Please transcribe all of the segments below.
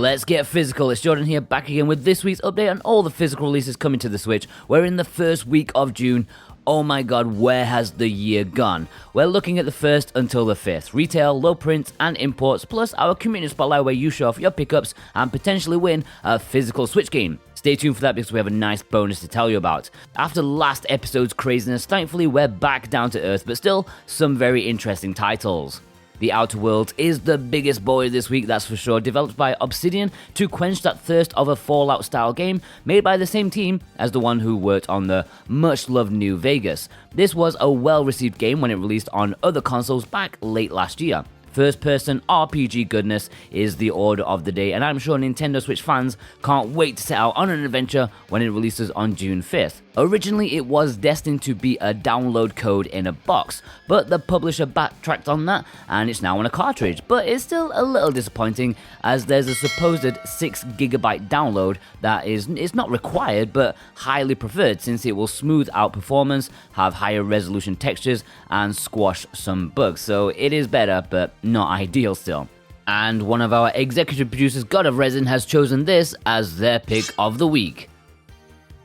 Let's get physical. It's Jordan here, back again with this week's update on all the physical releases coming to the Switch. We're in the first week of June. Oh my god, where has the year gone? We're looking at the 1st until the 5th. Retail, low prints, and imports, plus our community spotlight where you show off your pickups and potentially win a physical Switch game. Stay tuned for that because we have a nice bonus to tell you about. After last episode's craziness, thankfully we're back down to earth, but still some very interesting titles. The Outer Worlds is the biggest boy this week, that's for sure, developed by Obsidian to quench that thirst of a Fallout-style game made by the same team as the one who worked on the much-loved New Vegas. This was a well-received game when it released on other consoles back late last year. First-person RPG goodness is the order of the day, and I'm sure Nintendo Switch fans can't wait to set out on an adventure when it releases on June 5th. Originally, it was destined to be a download code in a box, but the publisher backtracked on that, and it's now on a cartridge. But it's still a little disappointing, as there's a supposed 6GB download that is not required, but highly preferred, since it will smooth out performance, have higher resolution textures, and squash some bugs. So it is better, but not ideal still. And one of our executive producers, God of Resin, has chosen this as their pick of the week.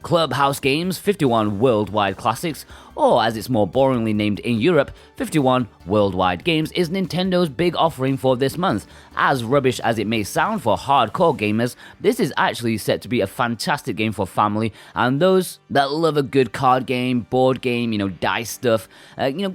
Clubhouse Games 51 Worldwide Classics, or as it's more boringly named in Europe, 51 Worldwide Games, is Nintendo's big offering for this month. As rubbish as it may sound for hardcore gamers, this is actually set to be a fantastic game for family and those that love a good card game, board game, dice stuff,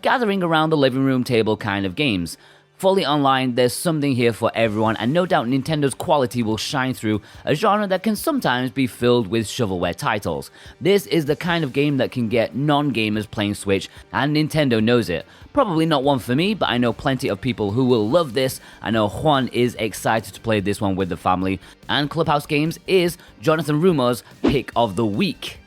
gathering around the living room table kind of games. Fully online, there's something here for everyone, and no doubt Nintendo's quality will shine through a genre that can sometimes be filled with shovelware titles. This is the kind of game that can get non-gamers playing Switch, and Nintendo knows it. Probably not one for me, but I know plenty of people who will love this. I know Juan is excited to play this one with the family, and Clubhouse Games is Jonathan Rumo's pick of the week.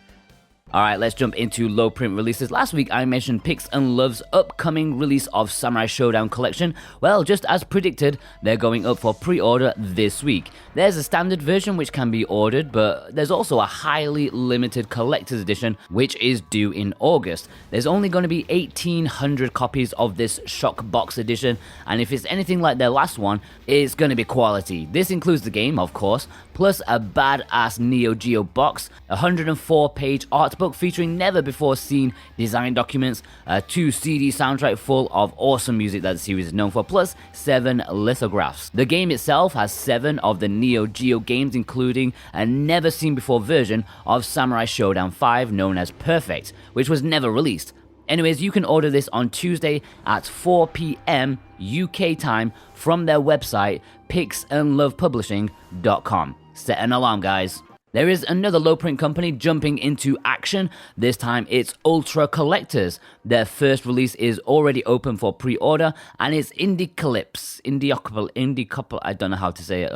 Alright, let's jump into low print releases. Last week I mentioned Pix and Love's upcoming release of Samurai Showdown Collection. Well, just as predicted, they're going up for pre-order this week. There's a standard version which can be ordered, but there's also a highly limited collector's edition which is due in August. There's only going to be 1,800 copies of this shock box edition, and if it's anything like their last one, it's going to be quality. This includes the game, of course, plus a badass Neo Geo box, a 104-page art book featuring never-before-seen design documents, a 2-CD soundtrack full of awesome music that the series is known for, plus 7 lithographs. The game itself has 7 of the Neo Geo games, including a never-seen-before version of Samurai Showdown 5 known as Perfect, which was never released. Anyways, you can order this on Tuesday at 4 p.m. UK time from their website, pixandlovepublishing.com. Set an alarm, guys. There is another low print company jumping into action. This time it's Ultra Collectors. Their first release is already open for pre-order, and it's Indie-Calypse, I don't know how to say it.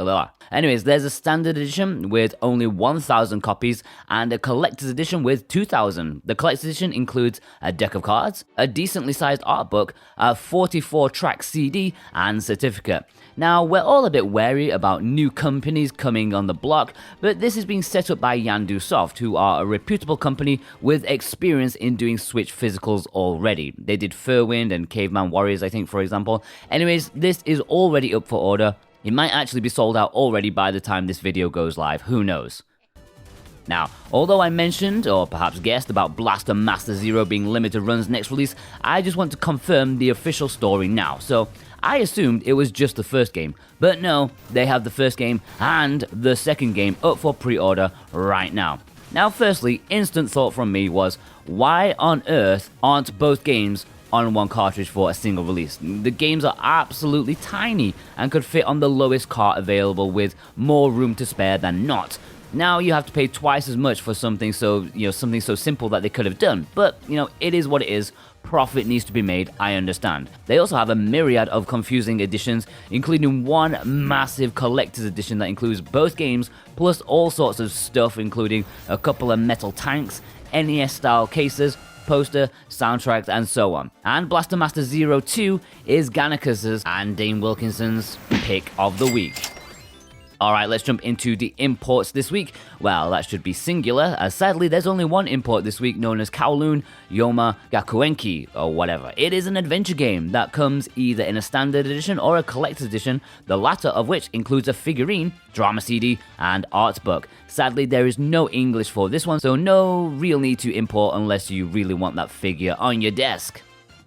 Anyways, there's a standard edition with only 1,000 copies and a collector's edition with 2,000. The collector's edition includes a deck of cards, a decently sized art book, a 44-track CD, and certificate. Now, we're all a bit wary about new companies coming on the block, but this is being set up by Yandu Soft, who are a reputable company with experience in doing Switch physicals already. They did Furwind and Caveman Warriors, I think, for example. Anyways, this is already up for order. It might actually be sold out already by the time this video goes live, who knows. Now, although I mentioned, or perhaps guessed, about Blaster Master Zero being limited run's next release, I just want to confirm the official story now. So, I assumed it was just the first game, but no, they have the first game and the second game up for pre-order right now. Now, firstly, instant thought from me was, why on earth aren't both games on one cartridge for a single release? The games are absolutely tiny and could fit on the lowest cart available with more room to spare than not. Now you have to pay twice as much for something so simple that they could have done. But, it is what it is. Profit needs to be made, I understand. They also have a myriad of confusing editions, including one massive collector's edition that includes both games, plus all sorts of stuff, including a couple of metal tanks, NES-style cases, poster, soundtracks, and so on. And Blaster Master Zero 2 is Gannicus's and Dane Wilkinson's pick of the week. Alright, let's jump into the imports this week. Well, that should be singular, as sadly there's only one import this week known as Kowloon Yoma Gakuenki, or whatever. It is an adventure game that comes either in a standard edition or a collector's edition, the latter of which includes a figurine, drama CD, and art book. Sadly, there is no English for this one, so no real need to import unless you really want that figure on your desk.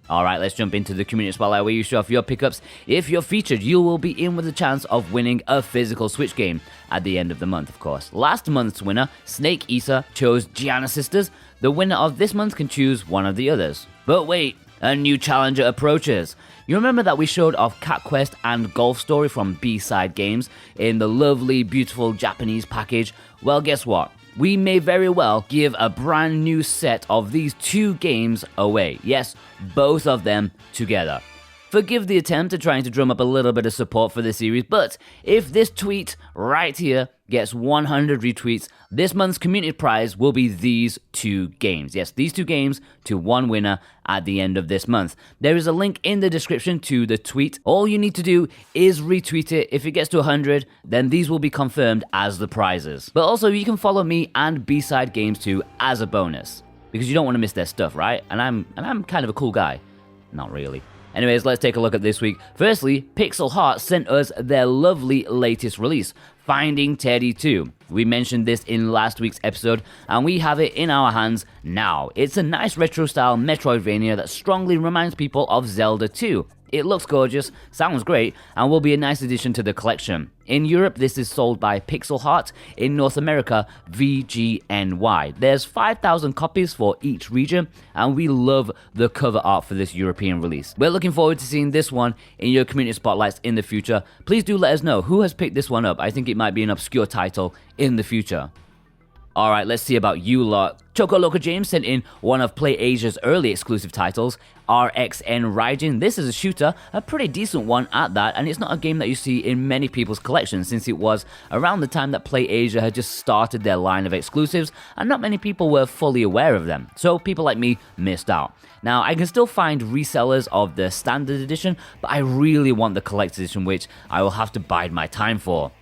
Alright, let's jump into the community spotlight where you show off your pickups. If you're featured, you will be in with a chance of winning a physical Switch game at the end of the month, of course. Last month's winner, Snake Isa, chose Gianna Sisters. The winner of this month can choose one of the others. But wait, a new challenger approaches. You remember that we showed off Cat Quest and Golf Story from B-Side Games in the lovely, beautiful Japanese package? Well, guess what? We may very well give a brand new set of these two games away. Yes, both of them together. Forgive the attempt at trying to drum up a little bit of support for the series, but if this tweet right here gets 100 retweets, this month's community prize will be these two games. Yes, these two games to one winner at the end of this month. There is a link in the description to the tweet. All you need to do is retweet it. If it gets to 100, then these will be confirmed as the prizes. But also, you can follow me and B-Side Games too as a bonus, because you don't want to miss their stuff, right? And I'm kind of a cool guy. Not really. Anyways, let's take a look at this week. Firstly, Pixel Heart sent us their lovely latest release, Finding Teddy 2. We mentioned this in last week's episode, and we have it in our hands now. It's a nice retro-style Metroidvania that strongly reminds people of Zelda 2. It looks gorgeous, sounds great, and will be a nice addition to the collection. In Europe, this is sold by Pixel Heart. In North America, VGNY. There's 5,000 copies for each region, and we love the cover art for this European release. We're looking forward to seeing this one in your community spotlights in the future. Please do let us know who has picked this one up. I think it might be an obscure title in the future. Alright, let's see about you lot. Choco Loco James sent in one of PlayAsia's early exclusive titles, RXN Raijin. This is a shooter, a pretty decent one at that, and it's not a game that you see in many people's collections since it was around the time that PlayAsia had just started their line of exclusives, and not many people were fully aware of them, so people like me missed out. Now, I can still find resellers of the standard edition, but I really want the collector's edition, which I will have to bide my time for.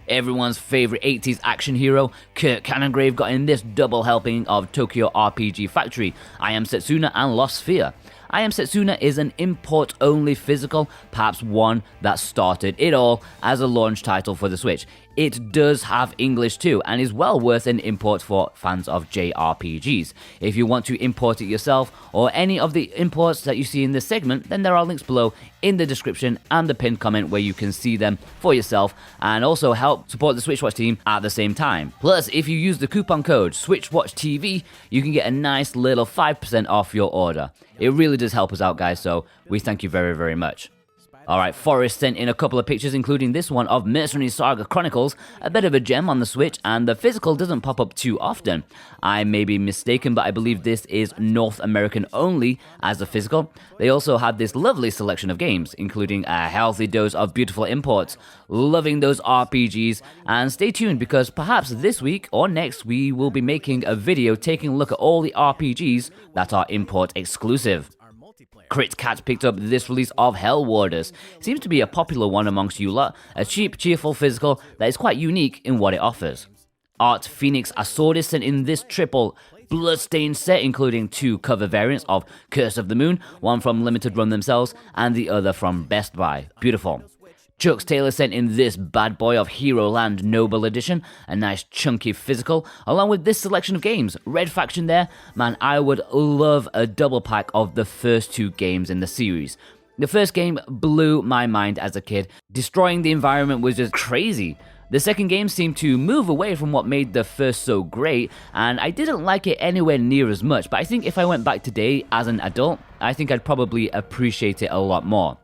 Everyone's favorite 80s action hero, Kurt Cannongrave, got in this double helping of Tokyo RPG Factory, I Am Setsuna and Lost Sphere. I Am Setsuna is an import-only physical, perhaps one that started it all as a launch title for the Switch. It does have English too, and is well worth an import for fans of JRPGs. If you want to import it yourself, or any of the imports that you see in this segment, then there are links below in the description and the pinned comment where you can see them for yourself, and also help support the Switchwatch team at the same time. Plus, if you use the coupon code SwitchWatchTV, you can get a nice little 5% off your order. It really does help us out, guys, so we thank you very, very much. Alright, Forrest sent in a couple of pictures, including this one of Mercenary Saga Chronicles, a bit of a gem on the Switch, and the physical doesn't pop up too often. I may be mistaken, but I believe this is North American only as a physical. They also have this lovely selection of games, including a healthy dose of beautiful imports. Loving those RPGs, and stay tuned because perhaps this week or next we will be making a video taking a look at all the RPGs that are import exclusive. Crit Cat picked up this release of Hell Warders. Seems to be a popular one amongst you lot, a cheap, cheerful physical that is quite unique in what it offers. Art Phoenix Asordis sent in this triple Bloodstained set, including two cover variants of Curse of the Moon, one from Limited Run themselves, and the other from Best Buy. Beautiful. Chucks Taylor sent in this bad boy of Hero Land Noble Edition, a nice chunky physical, along with this selection of games. Red Faction there, man, I would love a double pack of the first two games in the series. The first game blew my mind as a kid. Destroying the environment was just crazy. The second game seemed to move away from what made the first so great, and I didn't like it anywhere near as much, but I think if I went back today as an adult, I think I'd probably appreciate it a lot more.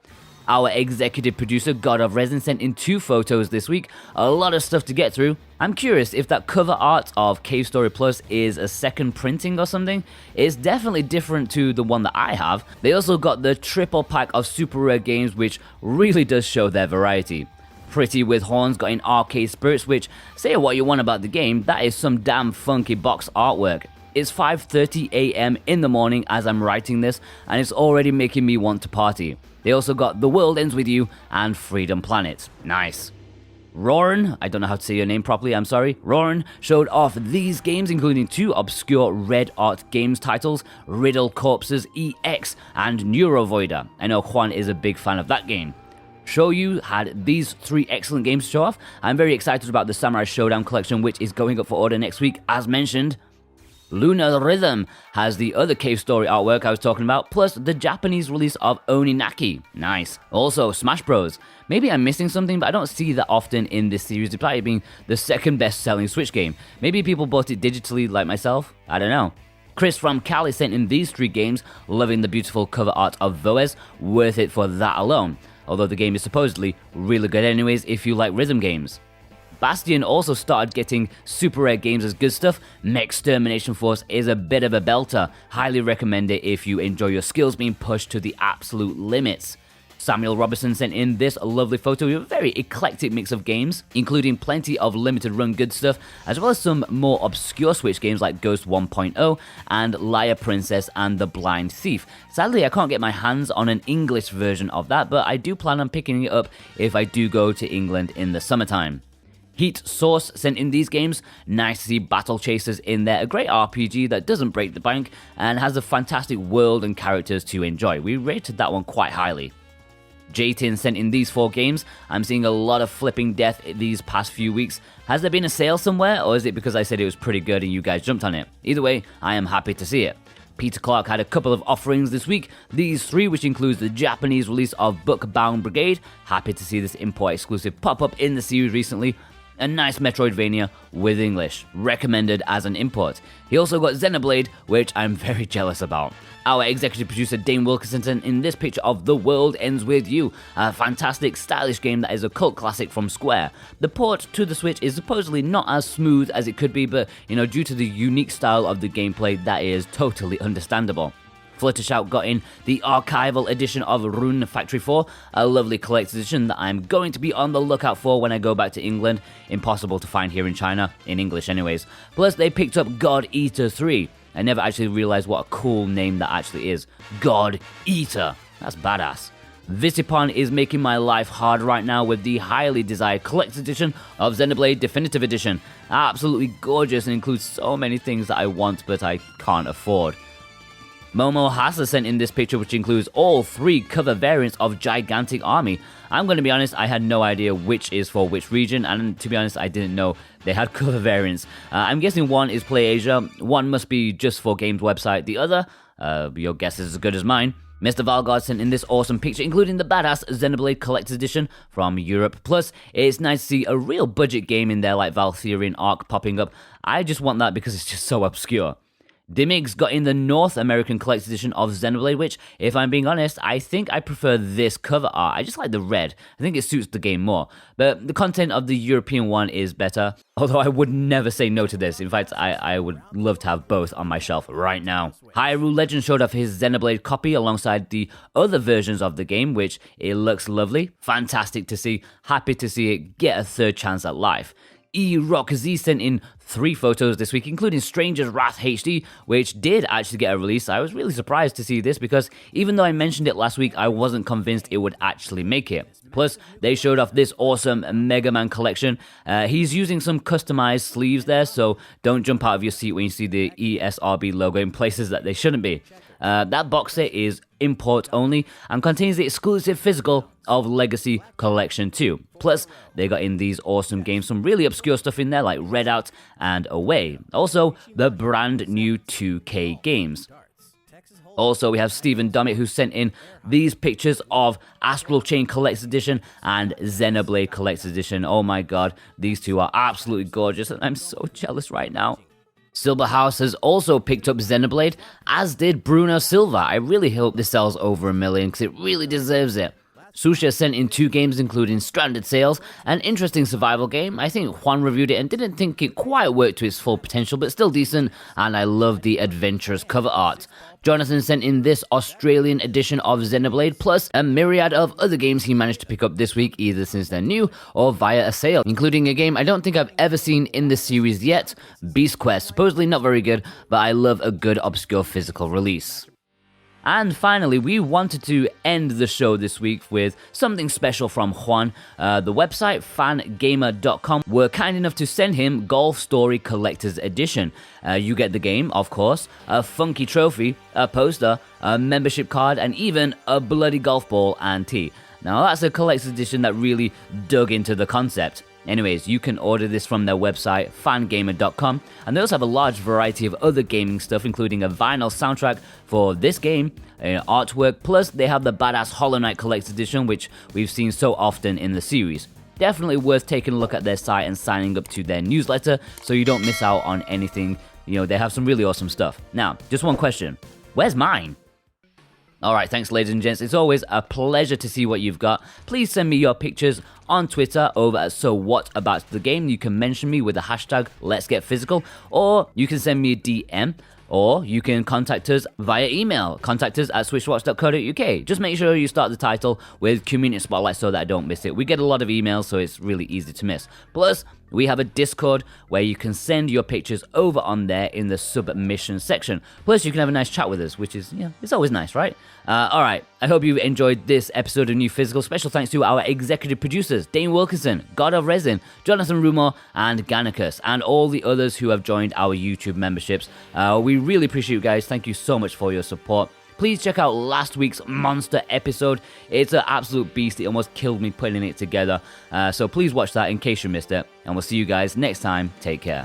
Our executive producer, God of Resin, sent in two photos this week. A lot of stuff to get through. I'm curious if that cover art of Cave Story Plus is a second printing or something. It's definitely different to the one that I have. They also got the triple pack of super rare games, which really does show their variety. Pretty with Horns got in Arcade Spirits, which, say what you want about the game, that is some damn funky box artwork. It's 5:30 a.m. in the morning as I'm writing this, and it's already making me want to party. They also got The World Ends With You and Freedom Planet. Nice. Roran, I don't know how to say your name properly, I'm sorry. Roran showed off these games, including 2 obscure Red Art Games titles, Riddle Corpses EX and Neurovoider. I know Juan is a big fan of that game. Shouyu had these 3 excellent games to show off. I'm very excited about the Samurai Showdown collection, which is going up for order next week, as mentioned. Lunar Rhythm has the other cave story artwork I was talking about, plus the Japanese release of Oninaki. Nice. Also, Smash Bros. Maybe I'm missing something, but I don't see that often in this series, despite it being the second best selling Switch game. Maybe people bought it digitally like myself? I don't know. Chris from Cali sent in these 3 games, loving the beautiful cover art of Voez, worth it for that alone. Although the game is supposedly really good anyways if you like rhythm games. Bastion also started getting super rare games as good stuff. Mechtermination Force is a bit of a belter. Highly recommend it if you enjoy your skills being pushed to the absolute limits. Samuel Robertson sent in this lovely photo with a very eclectic mix of games, including plenty of limited run good stuff, as well as some more obscure Switch games like Ghost 1.0 and Liar Princess and The Blind Thief. Sadly, I can't get my hands on an English version of that, but I do plan on picking it up if I do go to England in the summertime. Heat Source sent in these games. Nice to see Battle Chasers in there, a great RPG that doesn't break the bank and has a fantastic world and characters to enjoy. We rated that one quite highly. Jaytin sent in these 4 games. I'm seeing a lot of flipping death these past few weeks. Has there been a sale somewhere, or is it because I said it was pretty good and you guys jumped on it? Either way, I am happy to see it. Peter Clark had a couple of offerings this week. These 3, which includes the Japanese release of Bookbound Brigade. Happy to see this import exclusive pop up in the series recently. A nice Metroidvania with English, recommended as an import. He also got Xenoblade, which I'm very jealous about. Our executive producer Dane Wilkinson sent in this picture of The World Ends With You, a fantastic stylish game that is a cult classic from Square. The port to the Switch is supposedly not as smooth as it could be, but due to the unique style of the gameplay, that is totally understandable. Fluttershout got in the archival edition of Rune Factory 4, a lovely collector's edition that I'm going to be on the lookout for when I go back to England. Impossible to find here in China, in English anyways. Plus, they picked up God Eater 3. I never actually realized what a cool name that actually is. God Eater. That's badass. Visipon is making my life hard right now with the highly desired collector's edition of Xenoblade Definitive Edition. Absolutely gorgeous and includes so many things that I want but I can't afford. Momo Hasa sent in this picture, which includes all 3 cover variants of Gigantic Army. I'm going to be honest, I had no idea which is for which region, and to be honest, I didn't know they had cover variants. I'm guessing one is Play Asia, one must be just for Games website, the other, your guess is as good as mine. Mr. Valgard sent in this awesome picture, including the badass Xenoblade Collector's Edition from Europe. Plus, it's nice to see a real budget game in there like Valkyrian Arc popping up. I just want that because it's just so obscure. Dimigs got in the North American Collector's Edition of Xenoblade, which, if I'm being honest, I think I prefer this cover art. I just like the red. I think it suits the game more. But the content of the European one is better, although I would never say no to this. In fact, I would love to have both on my shelf right now. Hyrule Legend showed off his Xenoblade copy alongside the other versions of the game, which it looks lovely. Fantastic to see. Happy to see it get a third chance at life. E-Rock Z sent in 3 photos this week, including Stranger's Wrath HD, which did actually get a release. I was really surprised to see this because even though I mentioned it last week, I wasn't convinced it would actually make it. Plus, they showed off this awesome Mega Man collection. He's using some customized sleeves there, so don't jump out of your seat when you see the ESRB logo in places that they shouldn't be. That box set is import only and contains the exclusive physical of Legacy Collection 2. Plus, they got in these awesome games, some really obscure stuff in there like Redout and Away. Also, the brand new 2K games. Also, we have Stephen Dummett who sent in these pictures of Astral Chain Collector's Edition and Xenoblade Collector's Edition. Oh my god, these 2 are absolutely gorgeous and I'm so jealous right now. Silver House has also picked up Xenoblade, as did Bruno Silva. I really hope this sells over 1 million because it really deserves it. Susha sent in 2 games including Stranded Sails, an interesting survival game. I think Juan reviewed it and didn't think it quite worked to its full potential, but still decent, and I love the adventurous cover art. Jonathan sent in this Australian edition of Xenoblade, plus a myriad of other games he managed to pick up this week, either since they're new or via a sale, including a game I don't think I've ever seen in the series yet, Beast Quest. Supposedly not very good, but I love a good obscure physical release. And finally, we wanted to end the show this week with something special from Juan. The website fangamer.com were kind enough to send him Golf Story Collector's Edition. You get the game, of course, a funky trophy, a poster, a membership card, and even a bloody golf ball and tee. Now that's a collector's edition that really dug into the concept. Anyways, you can order this from their website, fangamer.com, and they also have a large variety of other gaming stuff, including a vinyl soundtrack for this game, artwork, plus they have the badass Hollow Knight Collector's Edition, which we've seen so often in the series. Definitely worth taking a look at their site and signing up to their newsletter so you don't miss out on anything. They have some really awesome stuff. Now, just one question. Where's mine? Alright, thanks ladies and gents, it's always a pleasure to see what you've got. Please send me your pictures on Twitter over at SoWhatAboutTheGame. You can mention me with the hashtag Let'sGetPhysical, or you can send me a DM, or you can contact us via email, contact us at switchwatch.co.uk. Just make sure you start the title with Community Spotlight so that I don't miss it. We get a lot of emails, so it's really easy to miss. Plus, we have a Discord where you can send your pictures over on there in the submission section. Plus, you can have a nice chat with us, which is, it's always nice, right? Alright, I hope you enjoyed this episode of New Physical. Special thanks to our executive producers, Dane Wilkinson, God of Resin, Jonathan Rumor, and Gannicus, and all the others who have joined our YouTube memberships. We really appreciate you guys. Thank you so much for your support. Please check out last week's monster episode. It's an absolute beast. It almost killed me putting it together. So please watch that in case you missed it. And we'll see you guys next time. Take care.